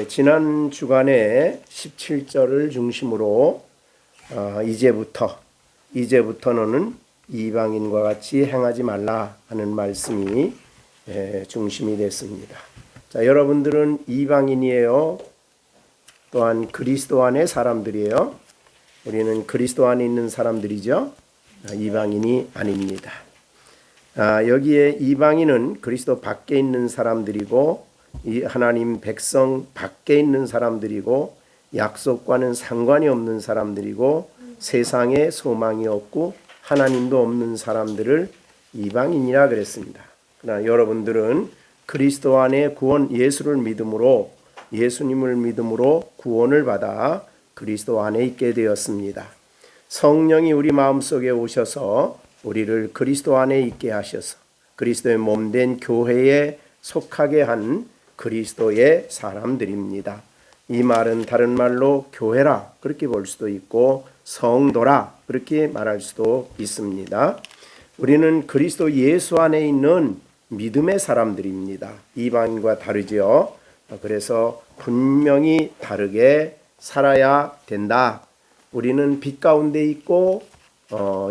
지난 주간에 17절을 중심으로 이제부터는 이방인과 같이 행하지 말라 하는 말씀이 중심이 됐습니다. 자, 여러분들은 이방인이에요? 또한 그리스도 안의 사람들이에요? 우리는 그리스도 안에 있는 사람들이죠. 이방인이 아닙니다. 여기에 이방인은 그리스도 밖에 있는 사람들이고 이 하나님 백성 밖에 있는 사람들이고 약속과는 상관이 없는 사람들이고 세상에 소망이 없고 하나님도 없는 사람들을 이방인이라 그랬습니다. 그러나 여러분들은 그리스도 안에 구원 예수님을 믿음으로 구원을 받아 그리스도 안에 있게 되었습니다. 성령이 우리 마음속에 오셔서 우리를 그리스도 안에 있게 하셔서 그리스도의 몸된 교회에 속하게 한 그리스도의 사람들입니다. 이 말은 다른 말로 교회라 그렇게 볼 수도 있고 성도라 그렇게 말할 수도 있습니다. 우리는 그리스도 예수 안에 있는 믿음의 사람들입니다. 이방인과 다르지요. 그래서 분명히 다르게 살아야 된다. 우리는 빛 가운데 있고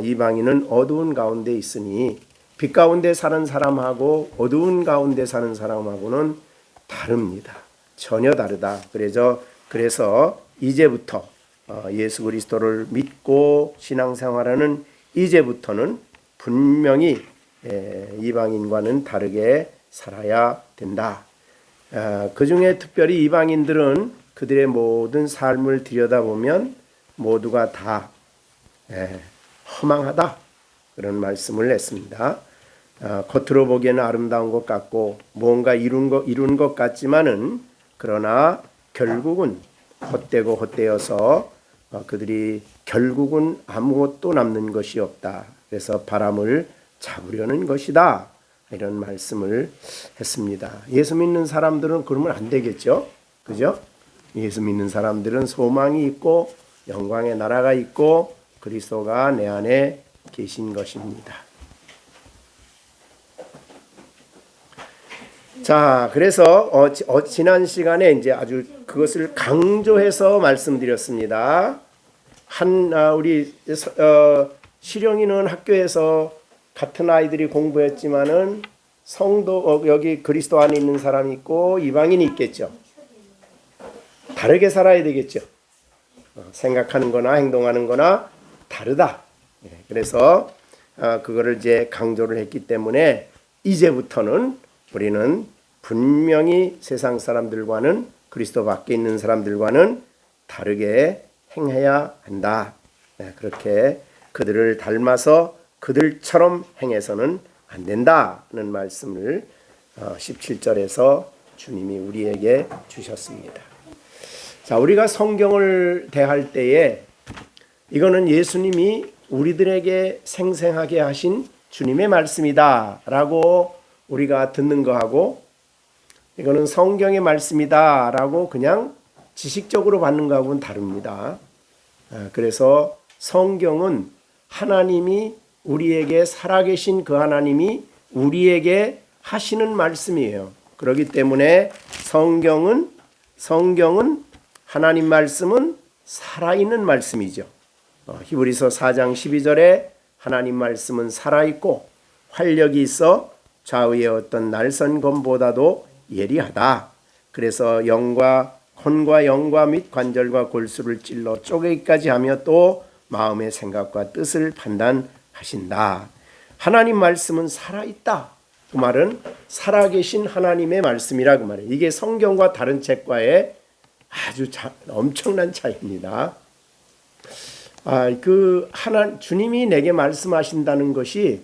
이방인은 어두운 가운데 있으니 빛 가운데 사는 사람하고 어두운 가운데 사는 사람하고는 다릅니다. 전혀 다르다. 그래서 이제부터 예수 그리스도를 믿고 신앙생활하는 이제부터는 분명히 이방인과는 다르게 살아야 된다. 그 중에 특별히 이방인들은 그들의 모든 삶을 들여다보면 모두가 다 허망하다. 그런 말씀을 했습니다. 겉으로 보기에는 아름다운 것 같고 뭔가 이룬 것 같지만은 그러나 결국은 헛되어서 그들이 결국은 아무것도 남는 것이 없다. 그래서 바람을 잡으려는 것이다. 이런 말씀을 했습니다. 예수 믿는 사람들은 그러면 안 되겠죠? 그죠? 예수 믿는 사람들은 소망이 있고 영광의 나라가 있고 그리스도가 내 안에 계신 것입니다. 자, 그래서 지난 시간에 이제 아주 그것을 강조해서 말씀드렸습니다. 우리 시령이는 학교에서 같은 아이들이 공부했지만은 성도 여기 그리스도 안에 있는 사람이 있고 이방인이 있겠죠. 다르게 살아야 되겠죠. 생각하는 거나 행동하는 거나 다르다. 그래서 그거를 이제 강조를 했기 때문에 이제부터는 우리는 분명히 세상 사람들과는 그리스도 밖에 있는 사람들과는 다르게 행해야 한다. 그렇게 그들을 닮아서 그들처럼 행해서는 안 된다는 말씀을 17절에서 주님이 우리에게 주셨습니다. 자, 우리가 성경을 대할 때에 이거는 예수님이 우리들에게 생생하게 하신 주님의 말씀이다 라고 우리가 듣는 거하고 이거는 성경의 말씀이다 라고 그냥 지식적으로 받는 거하고는 다릅니다. 그래서 성경은 하나님이 우리에게 살아계신 그 하나님이 우리에게 하시는 말씀이에요. 그렇기 때문에 성경은 하나님 말씀은 살아있는 말씀이죠. 히브리서 4장 12절에 하나님 말씀은 살아있고 활력이 있어 좌우의 어떤 날선 검보다도 예리하다. 그래서 혼과 영과 및 관절과 골수를 찔러 쪼개기까지 하며 또 마음의 생각과 뜻을 판단하신다. 하나님 말씀은 살아있다. 그 말은 살아계신 하나님의 말씀이라 그 말이에요. 이게 성경과 다른 책과의 아주 엄청난 차이입니다. 주님이 내게 말씀하신다는 것이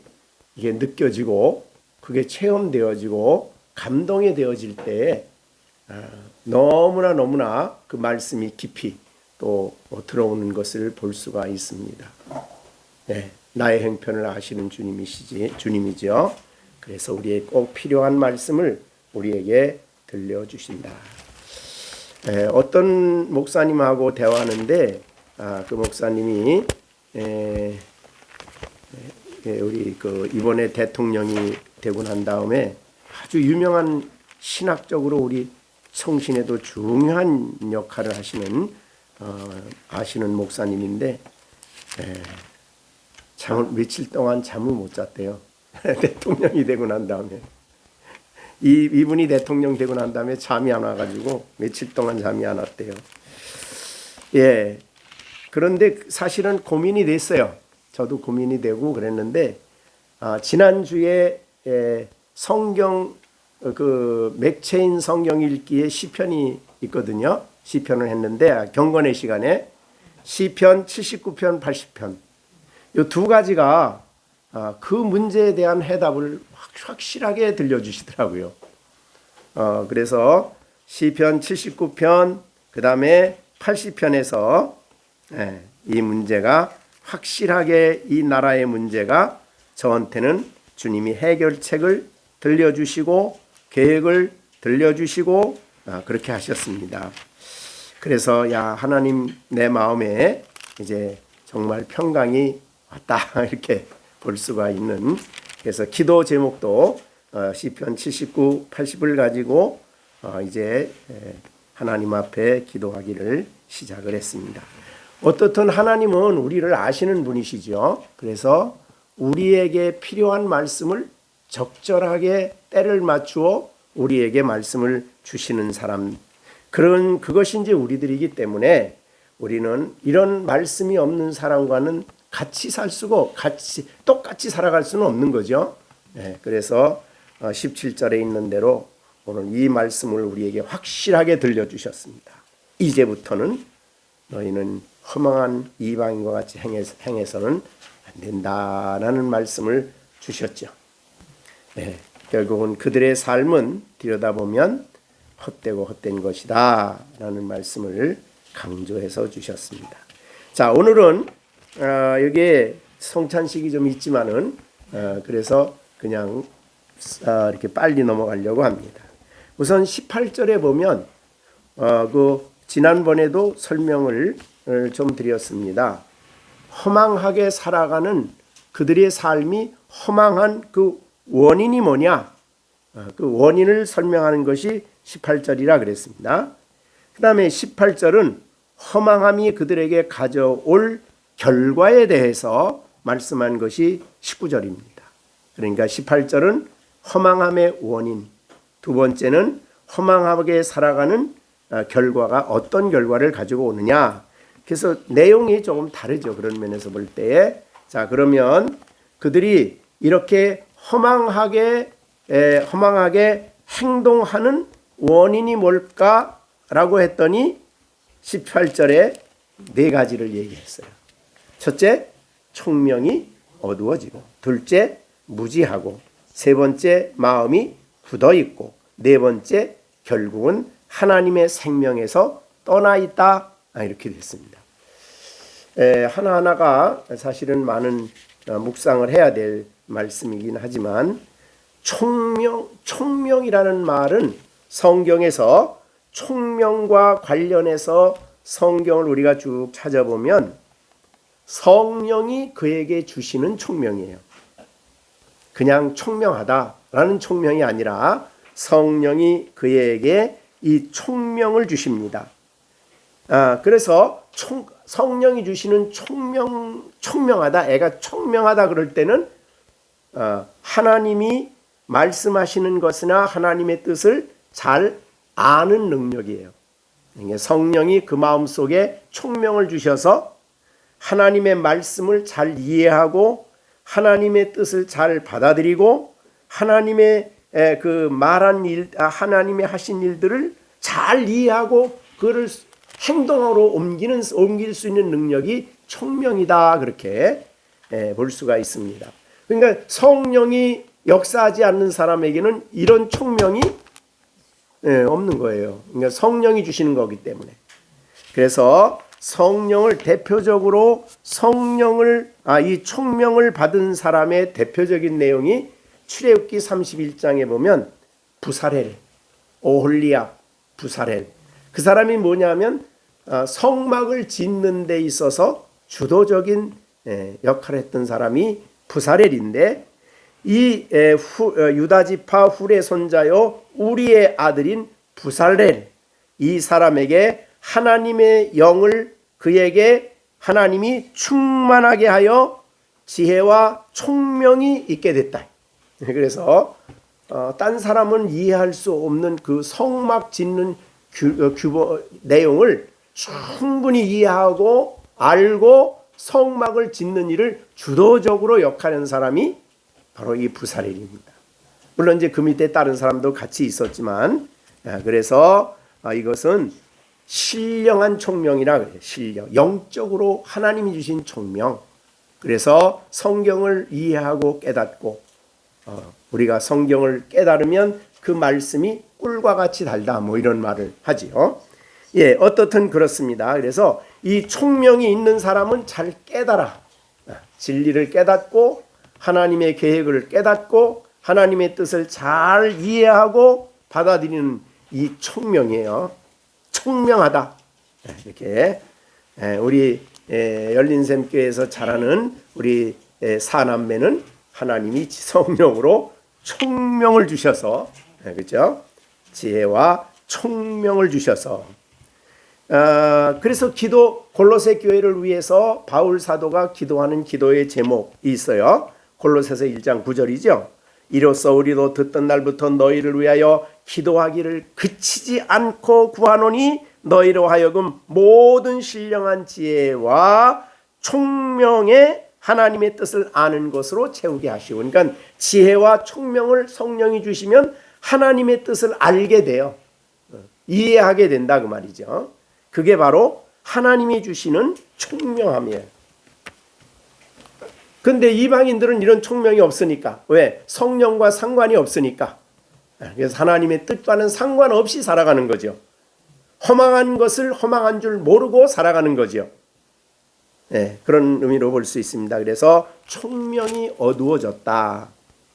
이게 느껴지고 그게 체험되어지고 감동이 되어질 때 너무나 그 말씀이 깊이 또 들어오는 것을 볼 수가 있습니다. 나의 형편을 아시는 주님이죠. 그래서 우리의 꼭 필요한 말씀을 우리에게 들려주신다. 어떤 목사님하고 대화하는데 그 목사님이 우리 이번에 대통령이 되고 난 다음에 아주 유명한 신학적으로 우리 성신에도 중요한 역할을 하시는 목사님인데 며칠 동안 잠을 못 잤대요. 대통령이 되고 난 다음에 이분이 대통령 되고 난 다음에 잠이 안 와가지고 며칠 동안 잠이 안 왔대요. 예. 그런데 사실은 고민이 됐어요. 저도 고민이 되고 그랬는데 지난주에 성경 맥체인 성경 읽기에 시편이 있거든요. 시편을 했는데 경건의 시간에 시편 79편 80편 이 두 가지가 그 문제에 대한 해답을 확실하게 들려주시더라고요. 그래서 시편 79편 그 다음에 80편에서 이 문제가 확실하게 이 나라의 문제가 저한테는 주님이 해결책을 들려주시고 계획을 들려주시고 그렇게 하셨습니다. 그래서 하나님 내 마음에 이제 정말 평강이 왔다 이렇게 볼 수가 있는, 그래서 기도 제목도 시편 79, 80을 가지고 이제 하나님 앞에 기도하기를 시작을 했습니다. 어떻든 하나님은 우리를 아시는 분이시죠. 그래서 우리에게 필요한 말씀을 적절하게 때를 맞추어 우리에게 말씀을 주시는 사람, 그것이 이제 우리들이기 때문에 우리는 이런 말씀이 없는 사람과는 같이 살 수고 똑같이 살아갈 수는 없는 거죠. 그래서 17절에 있는 대로 오늘 이 말씀을 우리에게 확실하게 들려주셨습니다. 이제부터는 너희는 허망한 이방인과 같이 행해서는 안 된다라는 말씀을 주셨죠. 결국은 그들의 삶은 들여다보면 헛되고 헛된 것이다 라는 말씀을 강조해서 주셨습니다. 자, 오늘은 여기에 성찬식이 좀 있지만은 그래서 그냥 이렇게 빨리 넘어가려고 합니다. 우선 18절에 보면 지난번에도 설명을 좀 드렸습니다. 허망하게 살아가는 그들의 삶이 허망한 그 원인이 뭐냐? 그 원인을 설명하는 것이 18절이라 그랬습니다. 그 다음에 18절은 허망함이 그들에게 가져올 결과에 대해서 말씀한 것이 19절입니다. 그러니까 18절은 허망함의 원인, 두 번째는 허망하게 살아가는 결과가 어떤 결과를 가지고 오느냐. 그래서 내용이 조금 다르죠. 그런 면에서 볼 때에. 자, 그러면 그들이 이렇게 허망하게 행동하는 원인이 뭘까라고 했더니 18절에 네 가지를 얘기했어요. 첫째, 총명이 어두워지고, 둘째, 무지하고, 세 번째, 마음이 굳어있고, 네 번째, 결국은 하나님의 생명에서 떠나 있다. 이렇게 됐습니다. 하나하나가 사실은 많은 묵상을 해야 될 말씀이긴 하지만 총명이라는 말은 성경에서 총명과 관련해서 성경을 우리가 쭉 찾아보면 성령이 그에게 주시는 총명이에요. 그냥 총명하다라는 총명이 아니라 성령이 그에게 이 총명을 주십니다. 그래서 성령이 주시는 총명하다, 애가 총명하다 그럴 때는 하나님이 말씀하시는 것이나 하나님의 뜻을 잘 아는 능력이에요. 성령이 그 마음속에 총명을 주셔서 하나님의 말씀을 잘 이해하고 하나님의 뜻을 잘 받아들이고 하나님의 그 말한 일, 하나님의 하신 일들을 잘 이해하고 그를 행동으로 옮길 수 있는 능력이 총명이다, 그렇게 볼 수가 있습니다. 그러니까 성령이 역사하지 않는 사람에게는 이런 총명이 없는 거예요. 그러니까 성령이 주시는 거기 때문에. 그래서 성령을 대표적으로 이 총명을 받은 사람의 대표적인 내용이 출애굽기 31장에 보면 부살엘, 오홀리압, 부살엘. 그 사람이 뭐냐면 성막을 짓는 데 있어서 주도적인 역할을 했던 사람이 부살엘인데, 이 유다지파 훌의 손자요 우리의 아들인 부살렐, 이 사람에게 하나님의 영을 그에게 하나님이 충만하게 하여 지혜와 총명이 있게 됐다. 그래서 딴 사람은 이해할 수 없는 그 성막 짓는 내용을 충분히 이해하고 알고 성막을 짓는 일을 주도적으로 역하는 사람이 바로 이 부살렐입니다. 물론 이제 그 밑에 다른 사람도 같이 있었지만, 그래서 이것은 신령한 총명이라 그래요. 신령, 영적으로 하나님이 주신 총명. 그래서 성경을 이해하고 깨닫고, 우리가 성경을 깨달으면 그 말씀이 꿀과 같이 달다, 뭐 이런 말을 하지요. 예, 어떻든 그렇습니다. 그래서 이 총명이 있는 사람은 잘 깨달아, 진리를 깨닫고 하나님의 계획을 깨닫고 하나님의 뜻을 잘 이해하고 받아들이는 이 총명이에요. 총명하다. 이렇게 우리 열린샘교회에서 자라는 우리 사남매는 하나님이 성령으로 총명을 주셔서, 그렇죠? 지혜와 총명을 주셔서, 그래서 골로새 교회를 위해서 바울 사도가 기도하는 기도의 제목이 있어요. 골로새서 1장 9절이죠. 이로써 우리도 듣던 날부터 너희를 위하여 기도하기를 그치지 않고 구하노니 너희로 하여금 모든 신령한 지혜와 총명의 하나님의 뜻을 아는 것으로 채우게 하시고, 그러니까 지혜와 총명을 성령이 주시면 하나님의 뜻을 알게 돼요. 이해하게 된다 그 말이죠. 그게 바로 하나님이 주시는 총명함이에요. 근데 이방인들은 이런 총명이 없으니까, 왜? 성령과 상관이 없으니까. 그래서 하나님의 뜻과는 상관없이 살아가는 거죠. 허망한 것을 허망한 줄 모르고 살아가는 거죠. 네, 그런 의미로 볼 수 있습니다. 그래서 총명이 어두워졌다,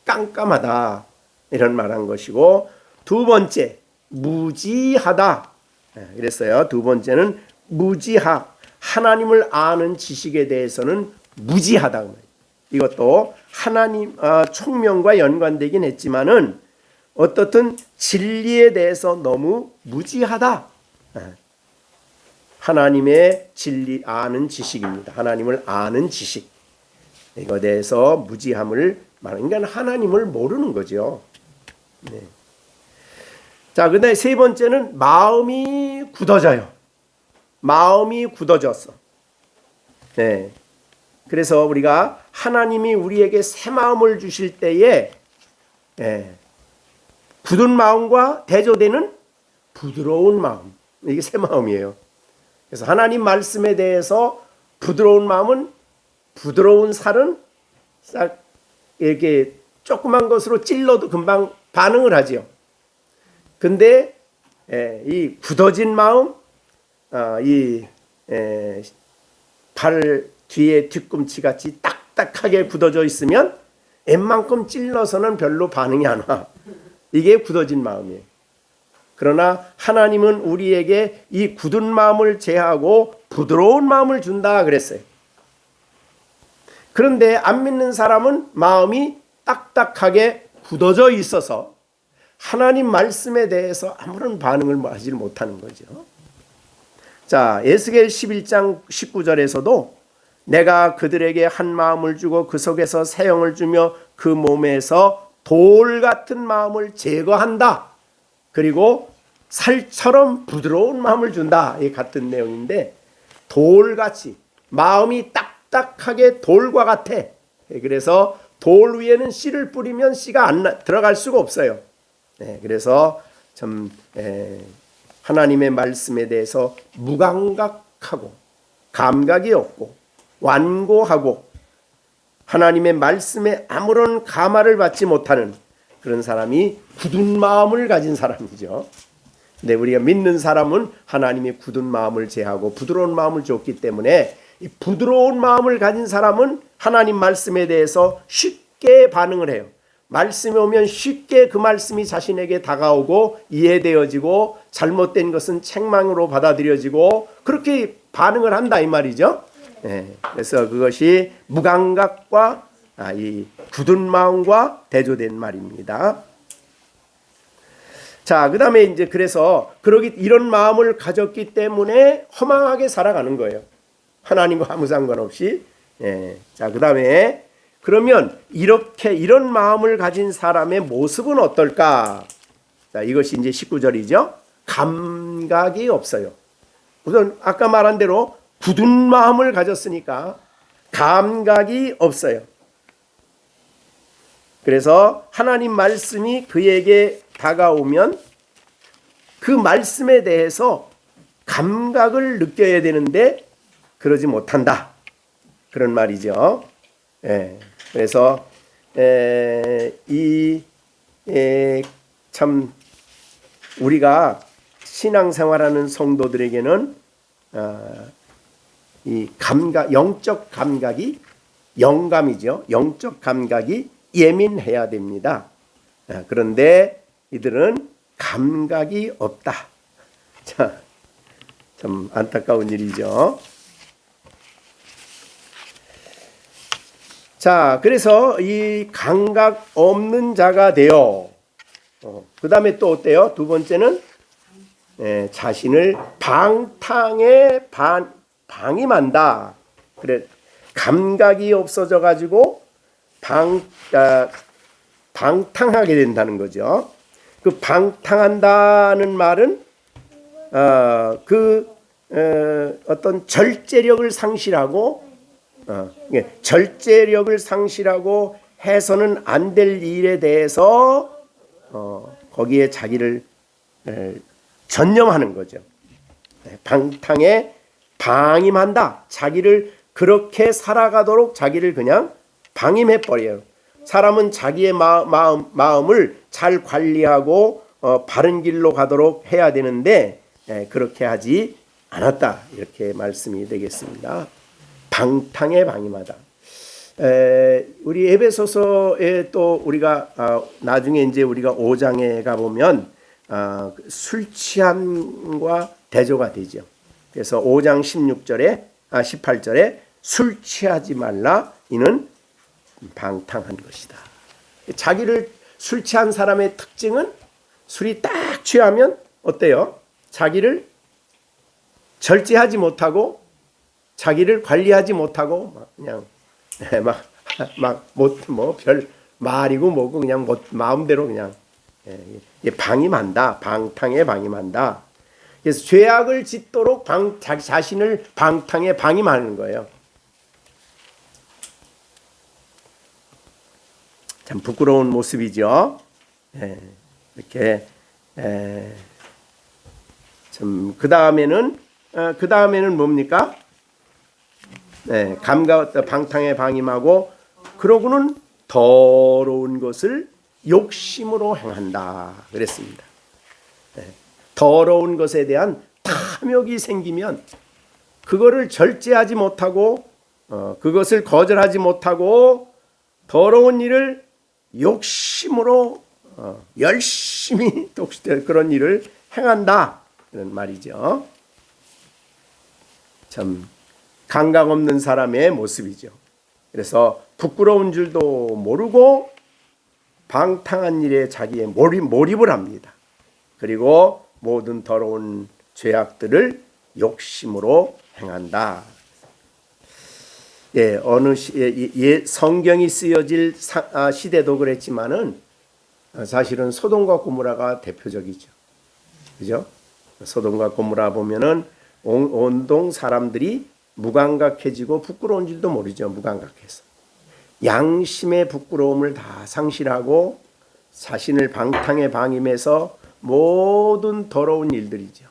깜깜하다, 이런 말한 것이고, 두 번째 무지하다 그랬어요. 두 번째는 무지하, 하나님을 아는 지식에 대해서는 무지하다. 이것도 하나님 총명과 연관되긴 했지만은 어떻든 진리에 대해서 너무 무지하다. 하나님의 진리 아는 지식입니다. 하나님을 아는 지식, 이거에 대해서 무지함을 말하는 건 하나님을 모르는 거죠. 네. 자, 근데 세 번째는 마음이 굳어져요. 마음이 굳어졌어. 네. 그래서 우리가 하나님이 우리에게 새 마음을 주실 때에 굳은 마음과 대조되는 부드러운 마음, 이게 새 마음이에요. 그래서 하나님 말씀에 대해서 부드러운 마음은, 부드러운 살은 싹 이렇게 조그만 것으로 찔러도 금방 반응을 하지요. 근데 이 굳어진 마음, 발 뒤에 뒤꿈치 같이 딱딱하게 굳어져 있으면 웬만큼 찔러서는 별로 반응이 안 와. 이게 굳어진 마음이에요. 그러나 하나님은 우리에게 이 굳은 마음을 제하고 부드러운 마음을 준다 그랬어요. 그런데 안 믿는 사람은 마음이 딱딱하게 굳어져 있어서 하나님 말씀에 대해서 아무런 반응을 하지 못하는 거죠. 자, 에스겔 11장 19절에서도 내가 그들에게 한 마음을 주고 그 속에서 새 영을 주며 그 몸에서 돌 같은 마음을 제거한다. 그리고 살처럼 부드러운 마음을 준다. 이 같은 내용인데, 돌같이 마음이 딱딱하게 돌과 같아. 그래서 돌 위에는 씨를 뿌리면 씨가 안 들어갈 수가 없어요. 그래서 참 하나님의 말씀에 대해서 무감각하고 감각이 없고 완고하고 하나님의 말씀에 아무런 감화를 받지 못하는 그런 사람이 굳은 마음을 가진 사람이죠. 근데 우리가 믿는 사람은 하나님이 굳은 마음을 제하고 부드러운 마음을 줬기 때문에 이 부드러운 마음을 가진 사람은 하나님 말씀에 대해서 쉽게 반응을 해요. 말씀이 오면 쉽게 그 말씀이 자신에게 다가오고 이해되어지고 잘못된 것은 책망으로 받아들여지고 그렇게 반응을 한다 이 말이죠. 그래서 그것이 무감각과 이 굳은 마음과 대조된 말입니다. 자, 그다음에 이제 그래서 이런 마음을 가졌기 때문에 허망하게 살아가는 거예요. 하나님과 아무 상관없이. 예. 자, 그다음에 그러면 이런 마음을 가진 사람의 모습은 어떨까? 자, 이것이 이제 19절이죠. 감각이 없어요. 우선 아까 말한 대로 굳은 마음을 가졌으니까 감각이 없어요. 그래서 하나님 말씀이 그에게 다가오면 그 말씀에 대해서 감각을 느껴야 되는데 그러지 못한다. 그런 말이죠. 예. 그래서 참 우리가 신앙생활하는 성도들에게는 이 감각, 영적 감각이 영감이죠. 영적 감각이 예민해야 됩니다. 그런데 이들은 감각이 없다. 자, 참 안타까운 일이죠. 자, 그래서 이 감각 없는 자가 되어 그 다음에 또 어때요? 두 번째는 자신을 방탕에 방임한다. 그래, 감각이 없어져 가지고 방탕하게 된다는 거죠. 그 방탕한다는 말은 어떤 절제력을 상실하고 절제력을 상실하고 해서는 안 될 일에 대해서 거기에 자기를 전념하는 거죠. 방탕에 방임한다. 자기를 그렇게 살아가도록 자기를 그냥 방임해 버려요. 사람은 자기의 마음을 잘 관리하고 바른 길로 가도록 해야 되는데 그렇게 하지 않았다. 이렇게 말씀이 되겠습니다. 방탕에 방임하다. 우리 에베소서에 또 우리가 나중에 이제 우리가 5장에 가 보면 술 취함과 대조가 되죠. 그래서 5장 18절에 술 취하지 말라. 이는 방탕한 것이다. 자기를 술 취한 사람의 특징은 술이 딱 취하면 어때요? 자기를 절제하지 못하고 자기를 관리하지 못하고 그냥 별 말이고 뭐고 그냥 마음대로 그냥 방임한다. 방탕에 방임한다. 그래서 죄악을 짓도록 자신을 방탕에 방임하는 거예요. 참 부끄러운 모습이죠. 이렇게 참 그 다음에는 뭡니까? 감각 방탕에 방임하고 그러고는 더러운 것을 욕심으로 행한다 그랬습니다. 더러운 것에 대한 탐욕이 생기면 그거를 절제하지 못하고 그것을 거절하지 못하고 더러운 일을 욕심으로 열심히 그런 일을 행한다 그런 말이죠. 참 감각 없는 사람의 모습이죠. 그래서 부끄러운 줄도 모르고 방탕한 일에 자기의 몰입을 합니다. 그리고 모든 더러운 죄악들을 욕심으로 행한다. 어느 성경이 쓰여질 시대도 그랬지만은 사실은 소돔과 고모라가 대표적이죠. 그죠? 소돔과 고모라 보면은 온동 사람들이 무감각해지고 부끄러운 줄도 모르죠. 무감각해서 양심의 부끄러움을 다 상실하고 자신을 방탕에 방임해서 모든 더러운 일들이죠.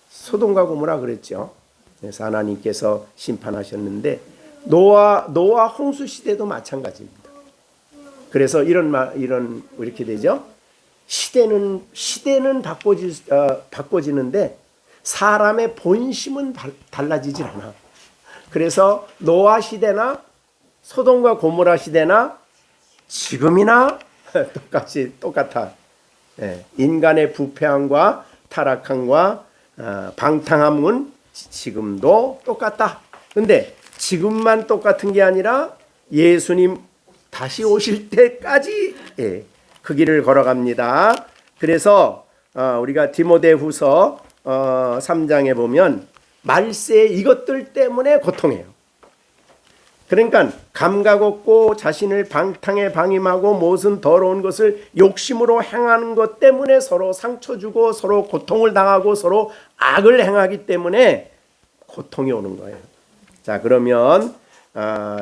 소돔과 고모라 그랬죠. 그래서 하나님께서 심판하셨는데 노아 홍수 시대도 마찬가지입니다. 그래서 이렇게 되죠. 시대는 바꿔지는데 사람의 본심은 달라지질 않아. 그래서 노아 시대나 소돔과 고모라 시대나 지금이나 똑같아. 인간의 부패함과 타락함과 방탕함은 지금도 똑같다. 근데 지금만 똑같은 게 아니라 예수님 다시 오실 때까지 그 길을 걸어갑니다. 그래서 우리가 디모데후서 3장에 보면 말세 이것들 때문에 고통해요. 그러니까 감각 없고 자신을 방탕에 방임하고 모든 더러운 것을 욕심으로 행하는 것 때문에 서로 상처 주고 서로 고통을 당하고 서로 악을 행하기 때문에 고통이 오는 거예요. 자, 그러면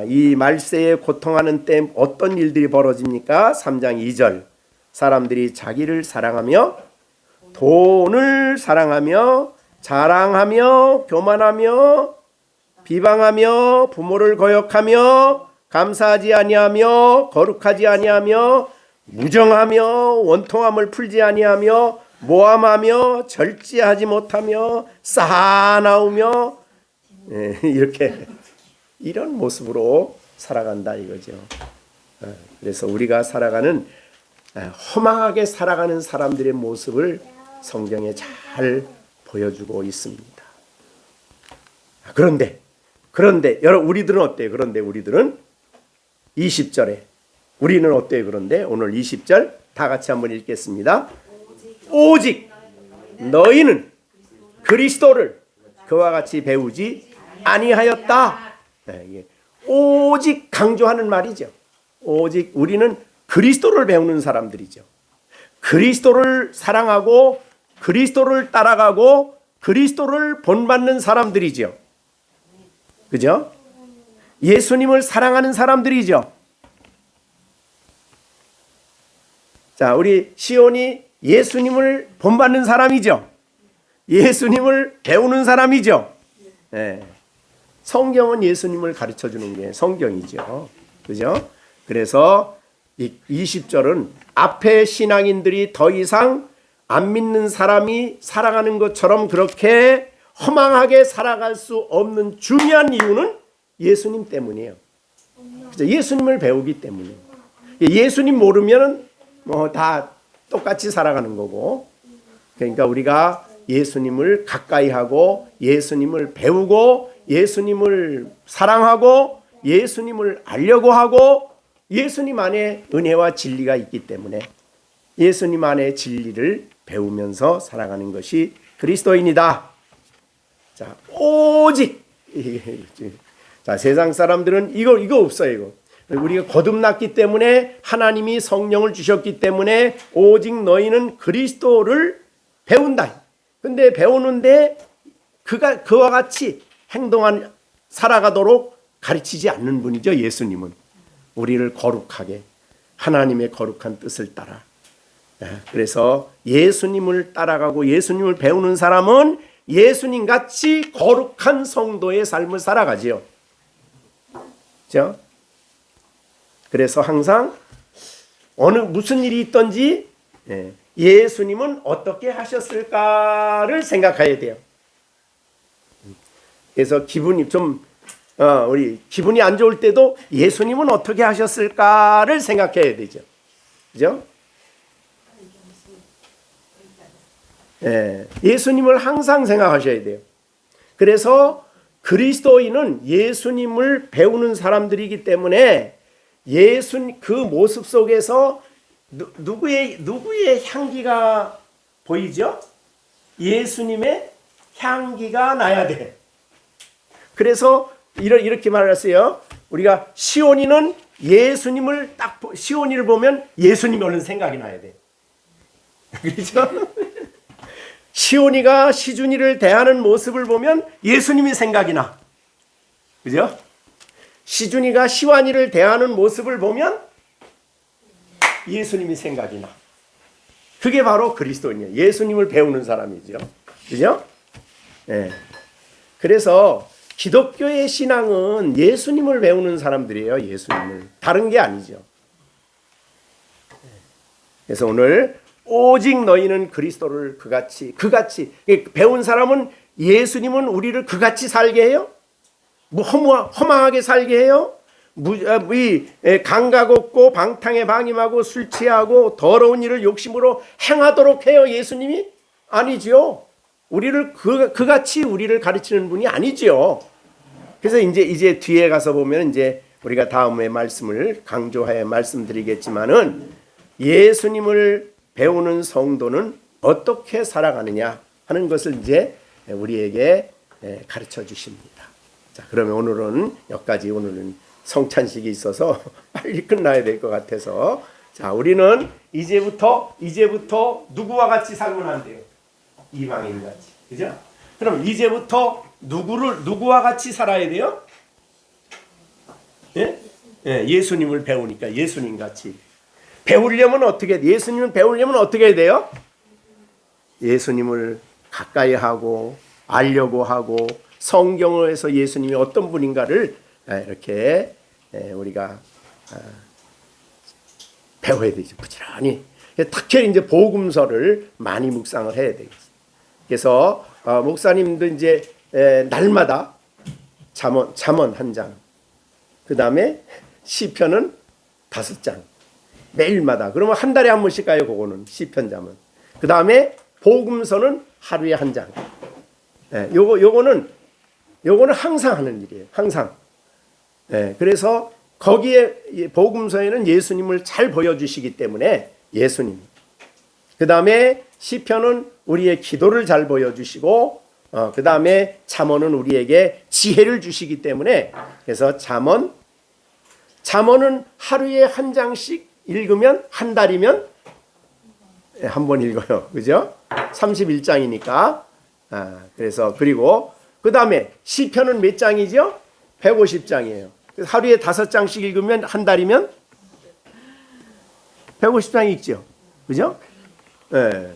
이 말세에 고통하는 때 어떤 일들이 벌어집니까? 3장 2절 사람들이 자기를 사랑하며 돈을 사랑하며 자랑하며 교만하며 비방하며 부모를 거역하며 감사하지 아니하며 거룩하지 아니하며 무정하며 원통함을 풀지 아니하며 모함하며 절제하지 못하며 쌓아나오며 이렇게 이런 모습으로 살아간다 이거죠. 그래서 우리가 살아가는 허망하게 살아가는 사람들의 모습을 성경에 잘 보여주고 있습니다. 그런데 여러분 우리들은 어때요? 그런데 우리들은 20절에 우리는 어때요? 그런데 오늘 20절 다 같이 한번 읽겠습니다. 오직 너희는 그리스도를 그와 같이 배우지 아니하였다. 오직 강조하는 말이죠. 오직 우리는 그리스도를 배우는 사람들이죠. 그리스도를 사랑하고 그리스도를 따라가고 그리스도를 본받는 사람들이죠. 그죠? 예수님을 사랑하는 사람들이죠. 자, 우리 시온이 예수님을 본받는 사람이죠. 예수님을 배우는 사람이죠. 네. 성경은 예수님을 가르쳐 주는 게 성경이죠. 그죠? 그래서 이 20절은 앞에 신앙인들이 더 이상 안 믿는 사람이 살아가는 것처럼 그렇게 허망하게 살아갈 수 없는 중요한 이유는 예수님 때문이에요. 그죠? 예수님을 배우기 때문이에요. 예수님 모르면 뭐 다 똑같이 살아가는 거고, 그러니까 우리가 예수님을 가까이 하고 예수님을 배우고 예수님을 사랑하고 예수님을 알려고 하고 예수님 안에 은혜와 진리가 있기 때문에 예수님 안에 진리를 배우면서 살아가는 것이 그리스도인이다. 자, 오직 자, 세상 사람들은 이거 없어요. 이거. 우리가 거듭났기 때문에 하나님이 성령을 주셨기 때문에 오직 너희는 그리스도를 배운다. 근데 배우는데 그와 같이 살아가도록 가르치지 않는 분이죠. 예수님은 우리를 거룩하게 하나님의 거룩한 뜻을 따라. 그래서 예수님을 따라가고 예수님을 배우는 사람은 예수님 같이 거룩한 성도의 삶을 살아가지요. 그렇죠? 그래서 항상 무슨 일이 있든지 예수님은 어떻게 하셨을까를 생각해야 돼요. 그래서 기분이 우리 기분이 안 좋을 때도 예수님은 어떻게 하셨을까를 생각해야 되죠. 그죠? 예수님을 항상 생각하셔야 돼요. 그래서 그리스도인은 예수님을 배우는 사람들이기 때문에 그 모습 속에서 누구의 향기가 보이죠? 예수님의 향기가 나야 돼. 그래서 이렇게 말했어요. 우리가 시온이는 예수님을 시온이를 보면 예수님이 얼른 생각이 나야 돼. 그렇죠? 시온이가 시준이를 대하는 모습을 보면 예수님이 생각이 나. 그죠? 시준이가 시완이를 대하는 모습을 보면 예수님이 생각이 나. 그게 바로 그리스도인이에요. 예수님을 배우는 사람이죠. 그죠? 네. 그래서 기독교의 신앙은 예수님을 배우는 사람들이에요. 예수님을. 다른 게 아니죠. 그래서 오늘 오직 너희는 그리스도를 그같이 배운 사람은 예수님은 우리를 그같이 살게 해요? 뭐 허망하게 살게 해요? 감각 없고 방탕에 방임하고 술 취하고 더러운 일을 욕심으로 행하도록 해요? 예수님이? 아니죠. 우리를 그같이 우리를 가르치는 분이 아니죠. 그래서 이제 뒤에 가서 보면 이제 우리가 다음에 말씀을 강조하여 말씀드리겠지만은 예수님을 배우는 성도는 어떻게 살아가느냐 하는 것을 이제 우리에게 가르쳐 주십니다. 자, 그러면 오늘은 여기까지. 오늘은 성찬식이 있어서 빨리 끝나야 될 것 같아서, 자, 우리는 이제부터 누구와 같이 살면 안 돼요? 이방인 같이, 그죠? 그럼 이제부터 누구와 같이 살아야 돼요? 예? 예수님을 배우니까 예수님 같이 배우려면 어떻게? 예수님을 배우려면 어떻게 해야 돼요? 예수님을 가까이 하고 알려고 하고 성경에서 예수님이 어떤 분인가를 이렇게 우리가 배워야 되죠. 부지런히. 특히 이제 복음서를 많이 묵상을 해야 되겠어요. 그래서 목사님도 이제 날마다 잠언 한 장, 그 다음에 시편은 5장 매일마다. 그러면 한 달에 한 번씩 가요. 그거는 시편 잠언. 그 다음에 복음서는 하루에 한 장. 요거는 항상 하는 일이에요. 항상. 그래서 거기에 복음서에는 예수님을 잘 보여주시기 때문에 예수님. 그 다음에 시편은 우리의 기도를 잘 보여주시고, 그 다음에 잠언은 우리에게 지혜를 주시기 때문에, 그래서 잠언은 하루에 한 장씩 읽으면 한 달이면 한 번 읽어요. 그죠? 31장이니까. 그래서 그리고 그 다음에 시편은 몇 장이죠? 150장이에요. 하루에 5장씩 읽으면 한 달이면 150장 읽죠. 그죠?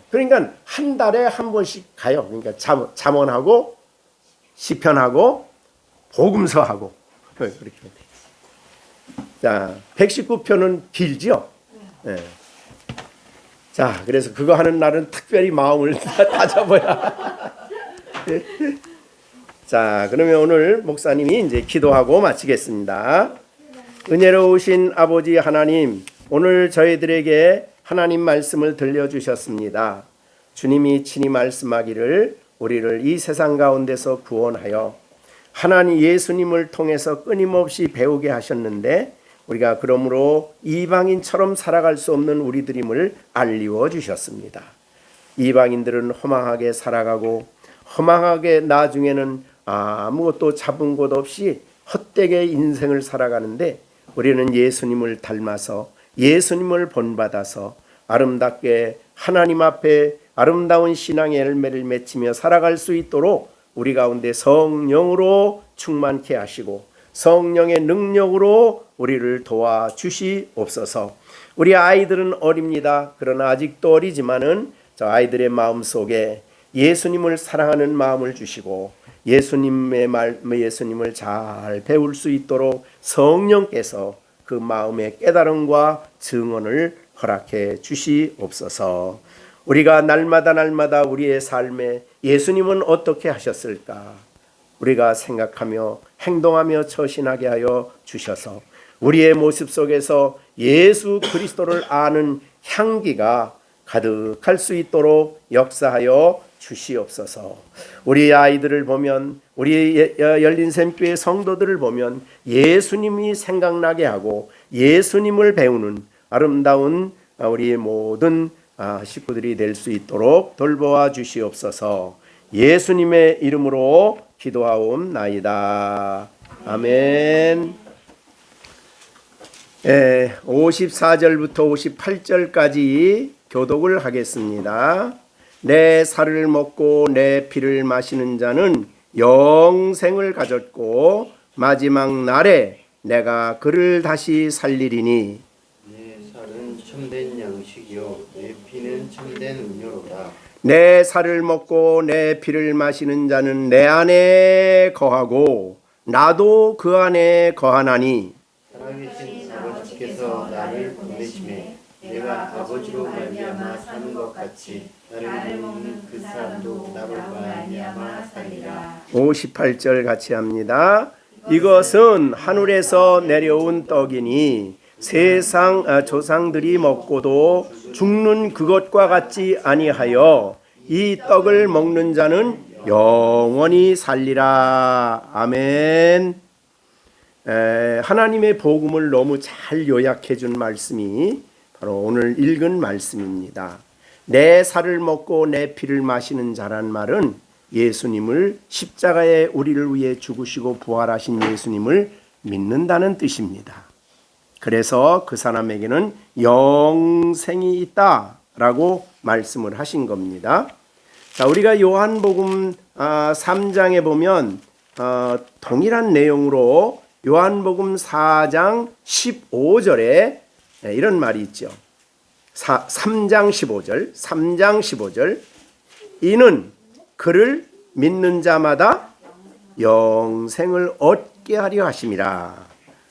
그러니까 한 달에 한 번씩 가요. 그러니까 잠언하고 시편하고 복음서하고 그렇게 돼요. 자, 119편은 길죠. 자, 그래서 그거 하는 날은 특별히 마음을 다잡아야. 자, 그러면 오늘 목사님이 이제 기도하고 마치겠습니다. 은혜로우신 아버지 하나님, 오늘 저희들에게 하나님 말씀을 들려주셨습니다. 주님이 친히 말씀하기를 우리를 이 세상 가운데서 구원하여 하나님 예수님을 통해서 끊임없이 배우게 하셨는데, 우리가 그러므로 이방인처럼 살아갈 수 없는 우리들임을 알리워 주셨습니다. 이방인들은 허망하게 살아가고 허망하게 나중에는 아무것도 잡은 것 없이 헛되게 인생을 살아가는데, 우리는 예수님을 닮아서 예수님을 본받아서 아름답게 하나님 앞에 아름다운 신앙의 열매를 맺히며 살아갈 수 있도록 우리 가운데 성령으로 충만케 하시고 성령의 능력으로 우리를 도와주시옵소서. 우리 아이들은 어립니다. 그러나 아직도 어리지만은 저 아이들의 마음속에 예수님을 사랑하는 마음을 주시고 예수님을 잘 배울 수 있도록 성령께서 그 마음의 깨달음과 증언을 허락해 주시옵소서. 우리가 날마다 우리의 삶에 예수님은 어떻게 하셨을까? 우리가 생각하며 행동하며 처신하게 하여 주셔서 우리의 모습 속에서 예수 그리스도를 아는 향기가 가득할 수 있도록 역사하여 주시옵소서. 우리 아이들을 보면, 우리 열린샘교회 성도들을 보면 예수님이 생각나게 하고 예수님을 배우는 아름다운 우리 모든 식구들이 될 수 있도록 돌보아 주시옵소서. 예수님의 이름으로 기도하옵나이다. 아멘. 54절부터 58절까지 교독을 하겠습니다. 내 살을 먹고 내 피를 마시는 자는 영생을 가졌고 마지막 날에 내가 그를 다시 살리리니. 내 살은 참된 양식이요 내 피는 참된 음료로다. 내 살을 먹고 내 피를 마시는 자는 내 안에 거하고 나도 그 안에 거하나니. 살아계신 아버지께서 나를 보내심에 내가 아버지로 말미암아 사는 것 같이 나를 먹는 그 사람도 나로 말미암아 살리라. 58절 같이 합니다. 이것은 하늘에서 내려온 떡이니 세상 조상들이 먹고도 죽는 그것과 같지 아니하여 이 떡을 먹는 자는 영원히 살리라. 아멘. 하나님의 복음을 너무 잘 요약해 준 말씀이 바로 오늘 읽은 말씀입니다. 내 살을 먹고 내 피를 마시는 자란 말은 예수님을 십자가에 우리를 위해 죽으시고 부활하신 예수님을 믿는다는 뜻입니다. 그래서 그 사람에게는 영생이 있다라고 말씀을 하신 겁니다. 자, 우리가 요한복음 3장에 보면 동일한 내용으로 요한복음 4장 15절에 이런 말이 있죠. 3장 15절 이는 그를 믿는 자마다 영생을 얻게 하려 하심이라.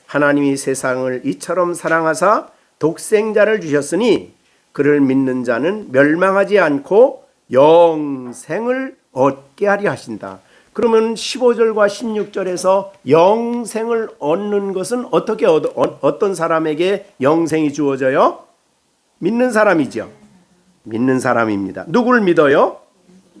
하나님이 세상을 이처럼 사랑하사 독생자를 주셨으니 그를 믿는 자는 멸망하지 않고 영생을 얻게 하려 하신다. 그러면 15절과 16절에서 영생을 얻는 것은 어떻게 어떤 사람에게 영생이 주어져요? 믿는 사람이죠. 믿는 사람입니다. 누구를 믿어요?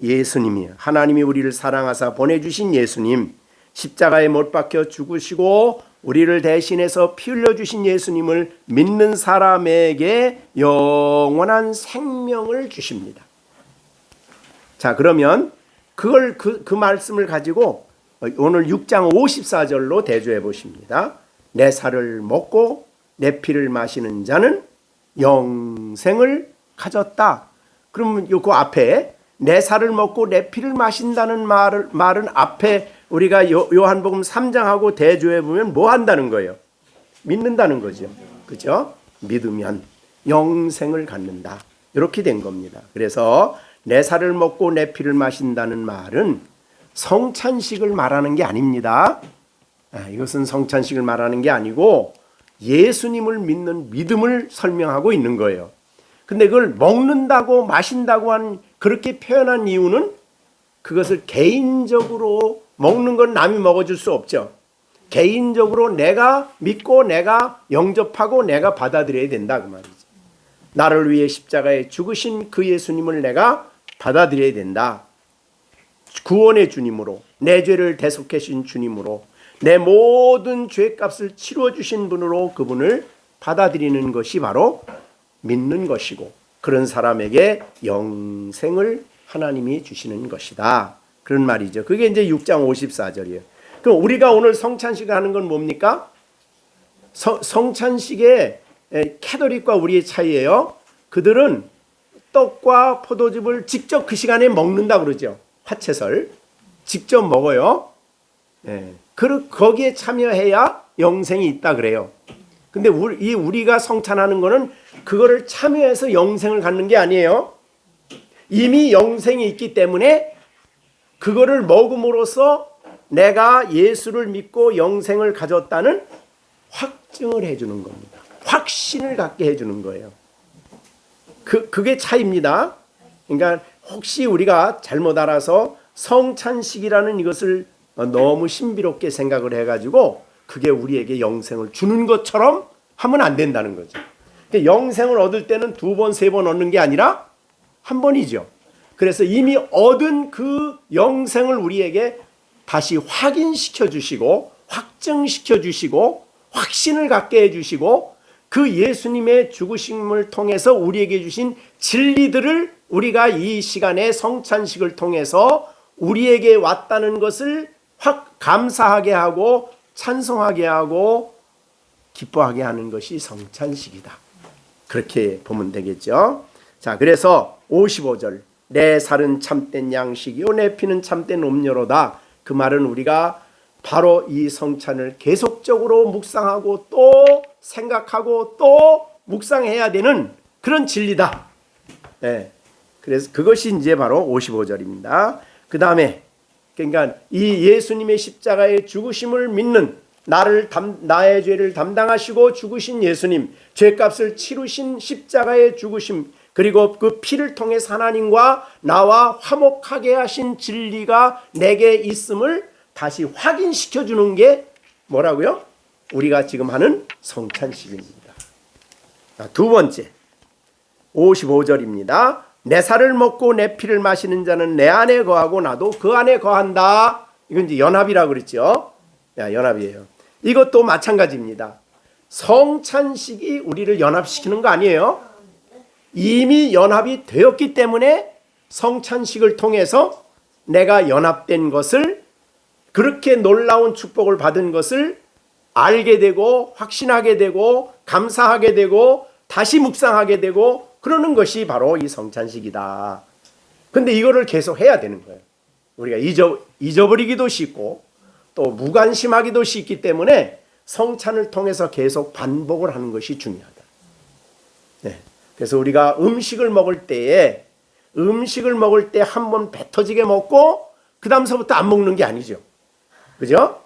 예수님이요. 하나님이 우리를 사랑하사 보내주신 예수님, 십자가에 못 박혀 죽으시고 우리를 대신해서 피 흘려주신 예수님을 믿는 사람에게 영원한 생명을 주십니다. 자, 그러면 그걸 그 말씀을 가지고 오늘 6장 54절로 대조해 보십니다. 내 살을 먹고 내 피를 마시는 자는 영생을 가졌다. 그러면 그 앞에 내 살을 먹고 내 피를 마신다는 말은 앞에 우리가 요한복음 3장하고 대조해 보면 뭐 한다는 거예요? 믿는다는 거죠. 그죠? 믿으면 영생을 갖는다. 이렇게 된 겁니다. 그래서 내 살을 먹고 내 피를 마신다는 말은 성찬식을 말하는 게 아닙니다. 이것은 성찬식을 말하는 게 아니고 예수님을 믿는 믿음을 설명하고 있는 거예요. 근데 그걸 먹는다고 마신다고 한 그렇게 표현한 이유는 그것을 개인적으로 먹는 건 남이 먹어줄 수 없죠. 개인적으로 내가 믿고 내가 영접하고 내가 받아들여야 된다 그 말이죠. 나를 위해 십자가에 죽으신 그 예수님을 내가 받아들여야 된다. 구원의 주님으로, 내 죄를 대속해 주신 주님으로, 내 모든 죄값을 치루어 주신 분으로 그분을 받아들이는 것이 바로 믿는 것이고, 그런 사람에게 영생을 하나님이 주시는 것이다. 그런 말이죠. 그게 이제 6장 54절이에요. 그럼 우리가 오늘 성찬식을 하는 건 뭡니까? 성찬식의 캐톨릭과 우리의 차이예요. 그들은 떡과 포도즙을 직접 그 시간에 먹는다 그러죠. 화채설 직접 먹어요. 거기에 참여해야 영생이 있다 그래요. 근데 우리가 성찬하는 거는 그거를 참여해서 영생을 갖는 게 아니에요. 이미 영생이 있기 때문에 그거를 먹음으로써 내가 예수를 믿고 영생을 가졌다는 확증을 해주는 겁니다. 확신을 갖게 해주는 거예요. 그게 차이입니다. 그러니까 혹시 우리가 잘못 알아서 성찬식이라는 이것을 너무 신비롭게 생각을 해가지고 그게 우리에게 영생을 주는 것처럼 하면 안 된다는 거죠. 그러니까 영생을 얻을 때는 2번, 3번 얻는 게 아니라 한 번이죠. 그래서 이미 얻은 그 영생을 우리에게 다시 확인시켜 주시고 확증시켜 주시고 확신을 갖게 해 주시고 그 예수님의 죽으심을 통해서 우리에게 주신 진리들을 우리가 이 시간에 성찬식을 통해서 우리에게 왔다는 것을 확 감사하게 하고 찬송하게 하고 기뻐하게 하는 것이 성찬식이다. 그렇게 보면 되겠죠. 자, 그래서 55절 내 살은 참된 양식이요 내 피는 참된 음료로다. 그 말은 우리가 바로 이 성찬을 계속적으로 묵상하고 또 생각하고 또 묵상해야 되는 그런 진리다. 그래서 그것이 이제 바로 55절입니다. 그 다음에 그러니까 이 예수님의 십자가의 죽으심을 믿는 나의 죄를 담당하시고 죽으신 예수님, 죄값을 치르신 십자가의 죽으심, 그리고 그 피를 통해 하나님과 나와 화목하게 하신 진리가 내게 있음을 다시 확인시켜 주는 게 뭐라고요? 우리가 지금 하는 성찬식입니다. 두 번째 55절입니다. 내 살을 먹고 내 피를 마시는 자는 내 안에 거하고 나도 그 안에 거한다. 이건 이제 연합이라고 그랬죠. 연합이에요. 이것도 마찬가지입니다. 성찬식이 우리를 연합시키는 거 아니에요. 이미 연합이 되었기 때문에 성찬식을 통해서 내가 연합된 것을, 그렇게 놀라운 축복을 받은 것을 알게 되고 확신하게 되고 감사하게 되고 다시 묵상하게 되고 그러는 것이 바로 이 성찬식이다. 근데 이거를 계속 해야 되는 거예요. 우리가 잊어버리기도 쉽고 또 무관심하기도 쉽기 때문에 성찬을 통해서 계속 반복을 하는 것이 중요하다. 네. 그래서 우리가 음식을 먹을 때 한번 배 터지게 먹고 그 다음서부터 안 먹는 게 아니죠. 그죠?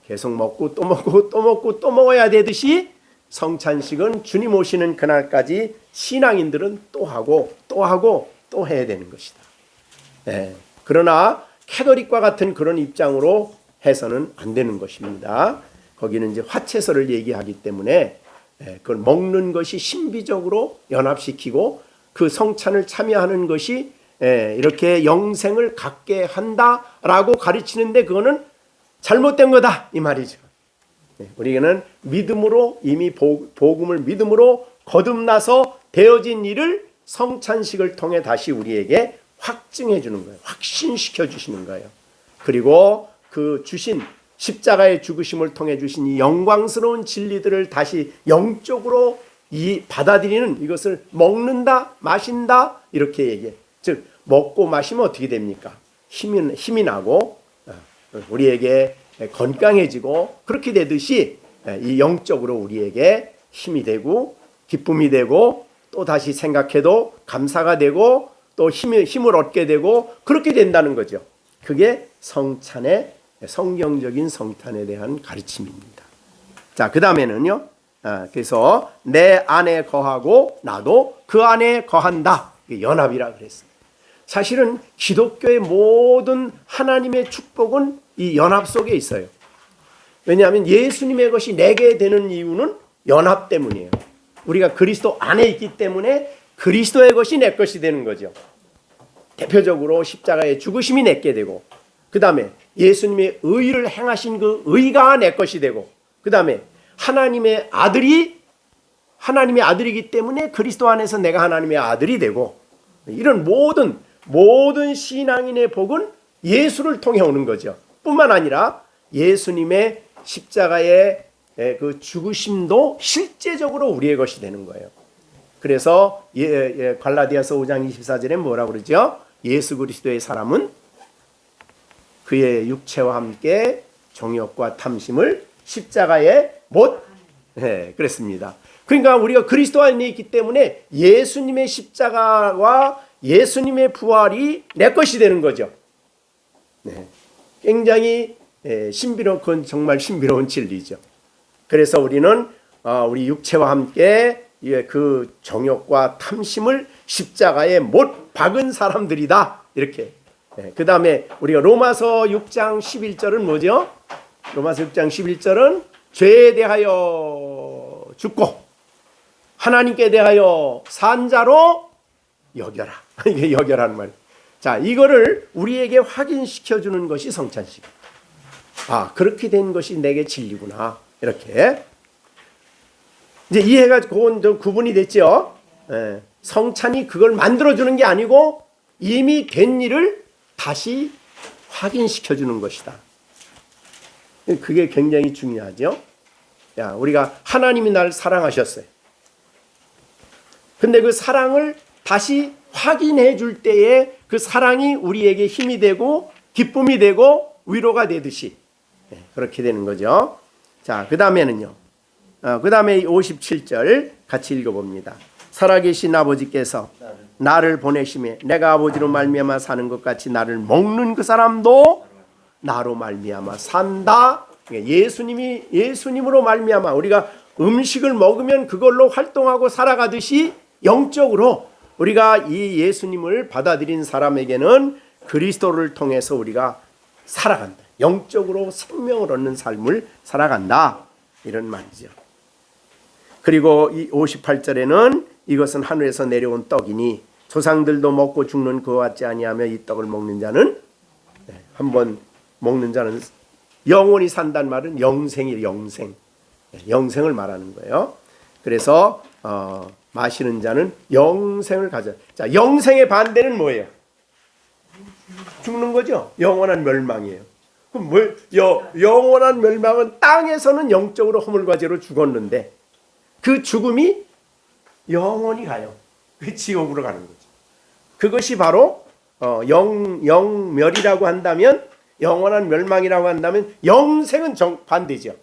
계속 먹고 또 먹고 또 먹고 또 먹어야 되듯이 성찬식은 주님 오시는 그날까지 신앙인들은 또 하고 또 하고 또 해야 되는 것이다. 네. 그러나 캐토릭과 같은 그런 입장으로 해서는 안 되는 것입니다. 거기는 이제 화채설을 얘기하기 때문에 그걸 먹는 것이 신비적으로 연합시키고 그 성찬을 참여하는 것이 이렇게 영생을 갖게 한다라고 가르치는데 그거는 잘못된 거다 이 말이죠. 우리는 믿음으로 이미 복음을 믿음으로 거듭나서 되어진 일을 성찬식을 통해 다시 우리에게 확증해 주는 거예요. 확신시켜 주시는 거예요. 그리고 그 주신 십자가의 죽으심을 통해 주신 이 영광스러운 진리들을 다시 영적으로 받아들이는, 이것을 먹는다 마신다 이렇게 얘기해. 즉 먹고 마시면 어떻게 됩니까? 힘이 나고 우리에게 건강해지고 그렇게 되듯이 이 영적으로 우리에게 힘이 되고 기쁨이 되고 또 다시 생각해도 감사가 되고 또 힘을 얻게 되고 그렇게 된다는 거죠. 그게 성찬의 성경적인 성찬에 대한 가르침입니다. 자, 그 다음에는요. 그래서 내 안에 거하고 나도 그 안에 거한다. 연합이라 그랬습니다. 사실은 기독교의 모든 하나님의 축복은 이 연합 속에 있어요. 왜냐하면 예수님의 것이 내게 되는 이유는 연합 때문이에요. 우리가 그리스도 안에 있기 때문에 그리스도의 것이 내 것이 되는 거죠. 대표적으로 십자가의 죽으심이 내게 되고, 그 다음에 예수님의 의를 행하신 그 의가 내 것이 되고, 그 다음에 하나님의 아들이기 때문에 그리스도 안에서 내가 하나님의 아들이 되고, 이런 모든 신앙인의 복은 예수를 통해 오는 거죠. 뿐만 아니라 예수님의 십자가의 그 죽으심도 실제적으로 우리의 것이 되는 거예요. 그래서 갈라디아서 5장 24절에 뭐라고 그러죠? 예수 그리스도의 사람은 그의 육체와 함께 정욕과 탐심을 십자가에 못 그랬습니다. 그러니까 우리가 그리스도 안에 있기 때문에 예수님의 십자가와 예수님의 부활이 내 것이 되는 거죠. 굉장히 그건 정말 신비로운 진리죠. 그래서 우리는 우리 육체와 함께 그 정욕과 탐심을 십자가에 못 박은 사람들이다. 이렇게. 그 다음에 우리가 로마서 6장 11절은 뭐죠? 로마서 6장 11절은 죄에 대하여 죽고 하나님께 대하여 산 자로 여겨라. 이게 여겨라는 말이에요. 자, 이거를 우리에게 확인시켜 주는 것이 성찬식. 그렇게 된 것이 내게 진리구나. 이렇게. 이제 이해가 그건 구분이 됐죠. 성찬이 그걸 만들어 주는 게 아니고 이미 된 일을 다시 확인시켜 주는 것이다. 그게 굉장히 중요하죠. 우리가 하나님이 나를 사랑하셨어요. 근데 그 사랑을 다시 확인해 줄 때에 그 사랑이 우리에게 힘이 되고 기쁨이 되고 위로가 되듯이 그렇게 되는 거죠. 자, 그 다음에는요. 그 다음에 57절 같이 읽어봅니다. 살아계신 아버지께서 나를 보내심에 내가 아버지로 말미암아 사는 것 같이 나를 먹는 그 사람도 나로 말미암아 산다. 예수님으로 말미암아 우리가 음식을 먹으면 그걸로 활동하고 살아가듯이 영적으로 우리가 이 예수님을 받아들인 사람에게는 그리스도를 통해서 우리가 살아간다. 영적으로 생명을 얻는 삶을 살아간다. 이런 말이죠. 그리고 이 58절에는 이것은 하늘에서 내려온 떡이니 조상들도 먹고 죽는 그와 같지 아니하며 이 떡을 먹는 자는 한번 먹는 자는 영원히 산다는 말은 영생이에요. 영생. 영생을 말하는 거예요. 그래서 마시는 자는 영생을 가져. 자, 영생의 반대는 뭐예요? 죽는 거죠. 영원한 멸망이에요. 그럼 영원한 멸망은 땅에서는 영적으로 허물과 죄로 죽었는데 그 죽음이 영원히 가요. 그 지옥으로 가는 거죠. 그것이 바로 영멸이라고 한다면, 영원한 멸망이라고 한다면 영생은 반대죠.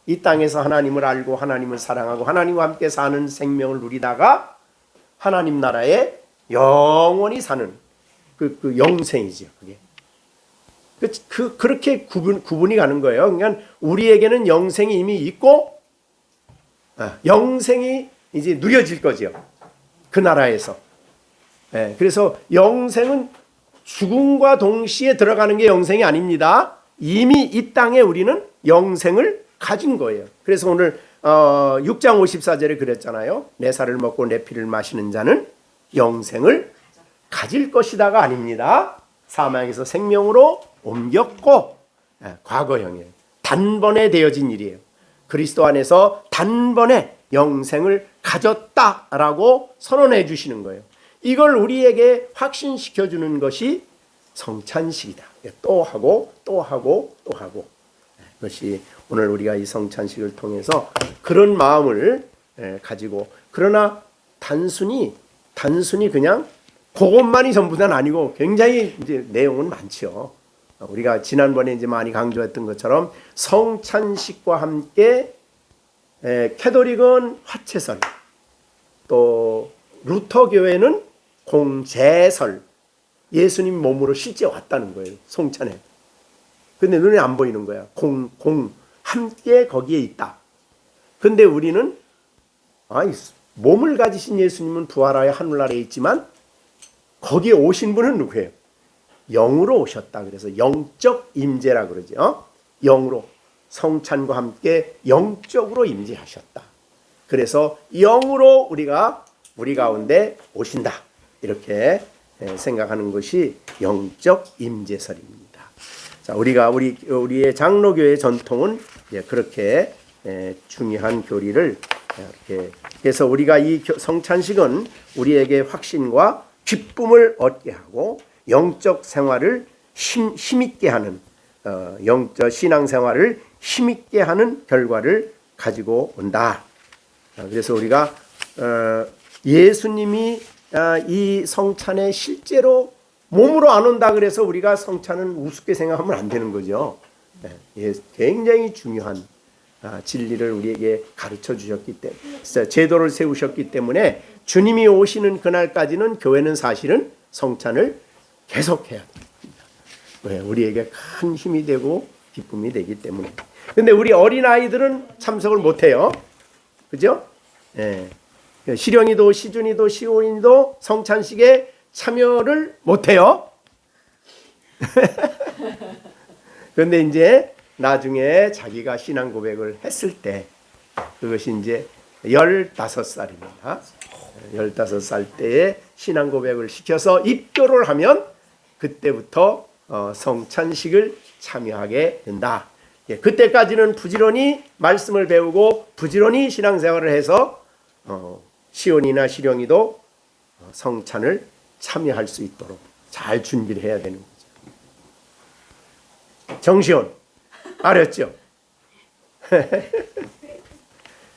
이 땅에서 하나님을 알고 하나님을 사랑하고 하나님과 함께 사는 생명을 누리다가 하나님 나라에 영원히 사는 그 영생이죠. 그게 그렇게 구분이 가는 거예요. 그러니까 우리에게는 영생이 이미 있고 영생이 이제 누려질 거죠. 그 나라에서. 그래서 영생은 죽음과 동시에 들어가는 게 영생이 아닙니다. 이미 이 땅에 우리는 영생을 가진 거예요. 그래서 오늘 6장 54절에 그랬잖아요. 내 살을 먹고 내 피를 마시는 자는 영생을 가질 것이다가 아닙니다. 사망에서 생명으로 옮겼고, 과거형이에요. 단번에 되어진 일이에요. 그리스도 안에서 단번에 영생을 가졌다라고 선언해 주시는 거예요. 이걸 우리에게 확신시켜주는 것이 성찬식이다. 또 하고 또 하고 또 하고. 그것이 오늘 우리가 이 성찬식을 통해서 그런 마음을 가지고, 그러나 단순히 그냥 그것만이 전부는 아니고 굉장히 이제 내용은 많죠. 우리가 지난번에 이제 많이 강조했던 것처럼 성찬식과 함께 캐톨릭은 화채설, 또 루터 교회는 공제설, 예수님 몸으로 실제 왔다는 거예요. 성찬에. 근데 눈에 안 보이는 거야. 함께 거기에 있다. 근데 우리는 몸을 가지신 예수님은 부활하여 하늘나라에 있지만 거기에 오신 분은 누구예요? 영으로 오셨다. 그래서 영적 임재라 그러죠. 영으로, 성찬과 함께 영적으로 임재하셨다. 그래서 영으로 우리 가운데 오신다. 이렇게 생각하는 것이 영적 임재설입니다. 자, 우리의 장로교의 전통은 그렇게 중요한 교리를 이렇게, 그래서 우리가 이 성찬식은 우리에게 확신과 기쁨을 얻게 하고 영적 생활을 힘있게 하는, 영적 신앙 생활을 힘있게 하는 결과를 가지고 온다. 그래서 우리가 예수님이 이 성찬에 실제로 몸으로 안 온다 그래서 우리가 성찬은 우습게 생각하면 안 되는 거죠. 굉장히 중요한 진리를 우리에게 가르쳐 주셨기 때문에, 제도를 세우셨기 때문에 주님이 오시는 그날까지는 교회는 사실은 성찬을 계속해야 됩니다. 왜? 우리에게 큰 힘이 되고 기쁨이 되기 때문에. 근데 우리 어린아이들은 참석을 못해요. 그죠? 시령이도 시준이도 시온이도 성찬식에 참여를 못해요. 그런데 이제 나중에 자기가 신앙 고백을 했을 때, 그것이 이제 15살입니다. 15살 때에 신앙 고백을 시켜서 입교를 하면 그때부터 성찬식을 참여하게 된다. 그때까지는 부지런히 말씀을 배우고 부지런히 신앙생활을 해서 시온이나 시령이도 성찬을 참여할 수 있도록 잘 준비를 해야 되는 거죠. 정시온 알았죠?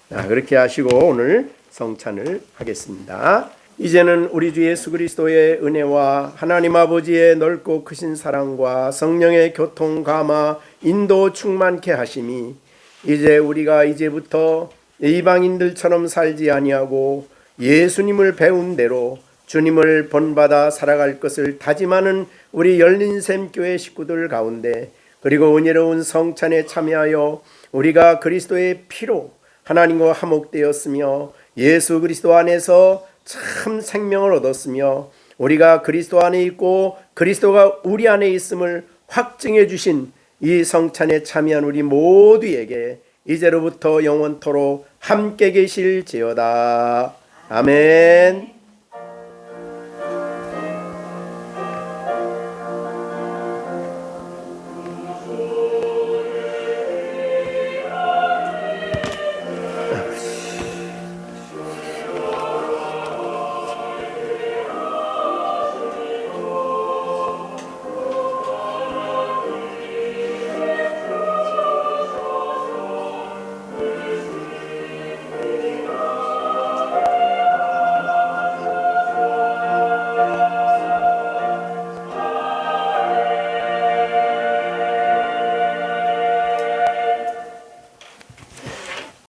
자, 그렇게 하시고 오늘 성찬을 하겠습니다. 이제는 우리 주 예수 그리스도의 은혜와 하나님 아버지의 넓고 크신 사랑과 성령의 교통 감화 인도 충만케 하심이 이제 우리가 이제부터 이방인들처럼 살지 아니하고 예수님을 배운 대로 주님을 본받아 살아갈 것을 다짐하는 우리 열린샘교회 식구들 가운데, 그리고 은혜로운 성찬에 참여하여 우리가 그리스도의 피로 하나님과 화목되었으며 예수 그리스도 안에서 참 생명을 얻었으며 우리가 그리스도 안에 있고 그리스도가 우리 안에 있음을 확증해 주신 이 성찬에 참여한 우리 모두에게 이제로부터 영원토록 함께 계실지어다. 아멘.